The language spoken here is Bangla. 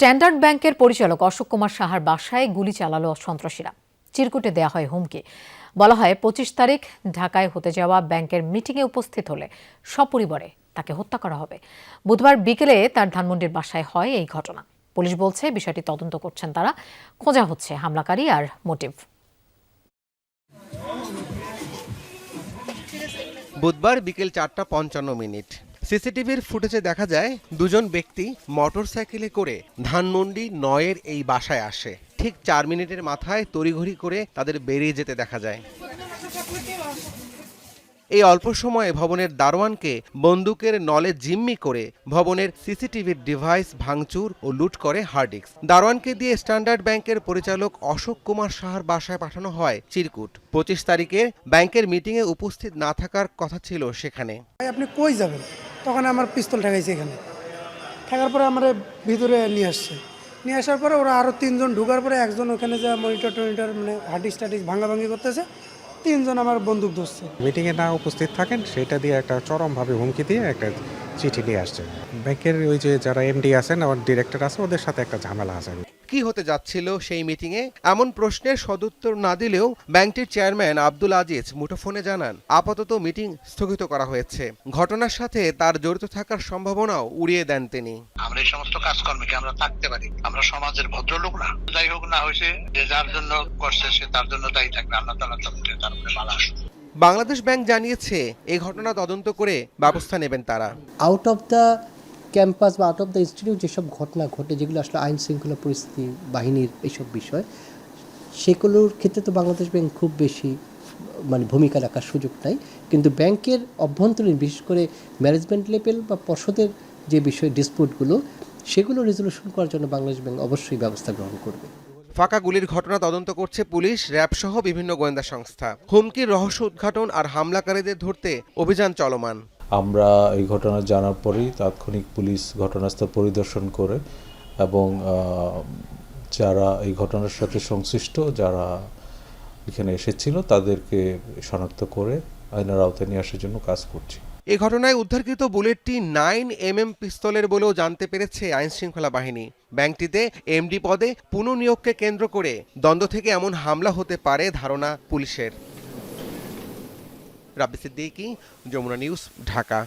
স্ট্যান্ডার্ড ব্যাংকের পরিচালক অশোক কুমার সাহার বাসায় গুলি চালালো সন্ত্রাসীরা। চিরকুটে দেয়া হয় হুমকি। বলা হয় ২৫ তারিখ ঢাকায় হতে যাওয়া ব্যাংকের মিটিংয়ে উপস্থিত হলে সপরিবারে তাকে হত্যা করা হবে। বুধবার বিকেলে তার ধানমন্ডির বাসায় হয় এই ঘটনা। পুলিশ বলছে বিষয়টি তদন্ত করছেন তারা। খোঁজা হচ্ছে হামলাকারী আর মোটিভ। বুধবার বিকেল ৪:৫৫। সিসিটিভির ফুটেজে দেখা যায় দুজন ব্যক্তি মোটরসাইকেলে করে ধানমন্ডি ৯-এর এই বাসায় আসে। ঠিক ৪ মিনিটের মাথায় তড়িঘড়ি করে তাদের বেরিয়ে যেতে দেখা যায়। এই অল্প সময়ে ভবনের দারোয়ানকে বন্দুকের নলে জিম্মি করে ভবনের সিসিটিভির ডিভাইস ভাঙচুর ও লুট করে হার্ড ডিস্ক। দারোয়ানকে দিয়ে স্ট্যান্ডার্ড ব্যাংকের পরিচালক অশোক কুমার সাহার বাসায় পাঠানো হয় চিরকুট। ২৫ তারিখে ব্যাংকের মিটিংয়ে উপস্থিত না থাকার কথা ছিল সেখানে। আপনি কই যাবেন? তখন আমার পিস্তল ঠেকাইছে এখানে। ঠেকার পরে আমার ভিতরে নিয়ে আসছে। নিয়ে আসার পরে ওরা আরও ৩ জন ঢুকার পরে একজন ওখানে যা মনিটর মানে হার্ডিস্ক টার্ডিস্ক ভাঙাভাঙি করতেছে। ৩ জন আমার বন্দুক ধরছে। মিটিংয়ে না উপস্থিত থাকেন সেটা দিয়ে একটা চরমভাবে হুমকি দিয়ে একটা চিঠি নিয়ে আসছে। ব্যাংকের ওই যে যারা এমডি আছেন আর ডিরেক্টর আছে ওদের সাথে একটা ঝামেলা আছে। কি হতে যাচ্ছিল সেই মিটিংয়ে এমন প্রশ্নের সদুত্তর না দিলেও ব্যাংকটির চেয়ারম্যান আব্দুল আজিজ মুঠোফোনে জানান আপাতত মিটিং স্থগিত করা হয়েছে। ঘটনার সাথে তার জড়িত থাকার সম্ভাবনাও উড়িয়ে দেন তিনি। আমরা এই সমস্ত কাজকর্মে কি আমরা থাকতে পারি? আমরা সমাজের ভদ্রলোক না? যাই হোক না হয়েছে, যে যার জন্য করছে সে তার জন্য দায়ী থাকবে। আল্লাহ তাআলা তার উপরে মালা আসবে। বাংলাদেশ ব্যাংক জানিয়েছে এই ঘটনা তদন্ত করে ব্যবস্থা নেবেন তারা। আউট অফ দ্য ক্যাম্পাস বা আউট অফ দ্য ইনস্টিটিউট যেসব ঘটনা ঘটে, যেগুলো আসলে আইন শৃঙ্খলা পরিস্থিতি বাহিনীর এইসব বিষয়, সেগুলোর ক্ষেত্রে তো বাংলাদেশ ব্যাংক খুব বেশি ভূমিকা রাখার সুযোগ নাই। কিন্তু ব্যাংকের অভ্যন্তরীণ বিশেষ করে ম্যানেজমেন্ট লেভেল বা পর্ষদের যে বিষয় ডিসপিউটগুলো, সেগুলো রেজলিউশন করার জন্য বাংলাদেশ ব্যাংক অবশ্যই ব্যবস্থা গ্রহণ করবে। ফাঁকা গুলির ঘটনা তদন্ত করছে পুলিশ, র্যাব সহ বিভিন্ন গোয়েন্দা সংস্থা। হুমকির রহস্য উদ্ঘাটন আর হামলাকারীদের ধরতে অভিযান চলমান। আমরা এই ঘটনা জানার পরেই তাৎক্ষণিক পুলিশ ঘটনাস্থল পরিদর্শন করে এবং যারা এই ঘটনার সাথে সংশ্লিষ্ট যারা এখানে এসেছিল তাদেরকে শনাক্ত করে আইনের আওতায় নিয়ে আসার জন্য কাজ করছি। এই ঘটনায় উদ্ধারকৃত বুলেটটি 9mm পিস্তলের বলেও জানতে পেরেছে আইনশৃঙ্খলা বাহিনী। ব্যাংকটিতে এমডি পদে পুনঃনিয়োগকে কেন্দ্র করে দ্বন্দ্ব থেকে এমন হামলা হতে পারে ধারণা পুলিশের। রাব্বি সিদ্দিকী, যমুনা নিউজ, ঢাকা।